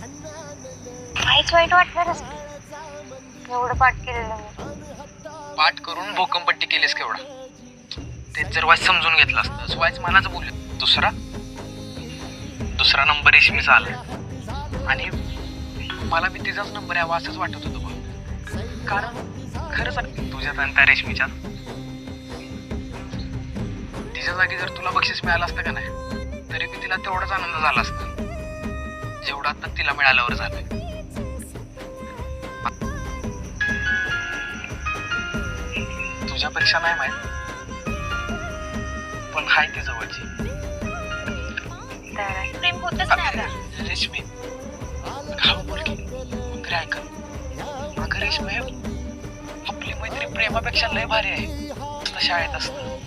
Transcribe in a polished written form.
काहीच वाईट वाटणारच एवढं पाठ केलेलं मी. पाठ करून भूकंपट्टी केलीस केवढा. तेच जर वाईस समजून घेतलं असतं वाईस मलाच बोलले. दुसरा नंबर रेशमीचा आला आणि मला बी तिचाच नंबर यावा असंच वाटत होतं बघ. कारण खरंच तुझ्यात आणि त्या रेशमीच्या तिच्या जागी जर तुला बक्षीस मिळालं असतं का नाही तरी बी तिला तेवढाच आनंद झाला असता जेवढा आता तिला मिळाल्यावर झालंय. तुझ्यापेक्षा नाही माहित पण हाय ती जवळची. प्रेम होतच नाही आता. रेशमी खाऊ बोल की मग ऐक. अगं रेशमी आपली मैत्री प्रेमापेक्षा लय भारी आहे. शाळेत असतं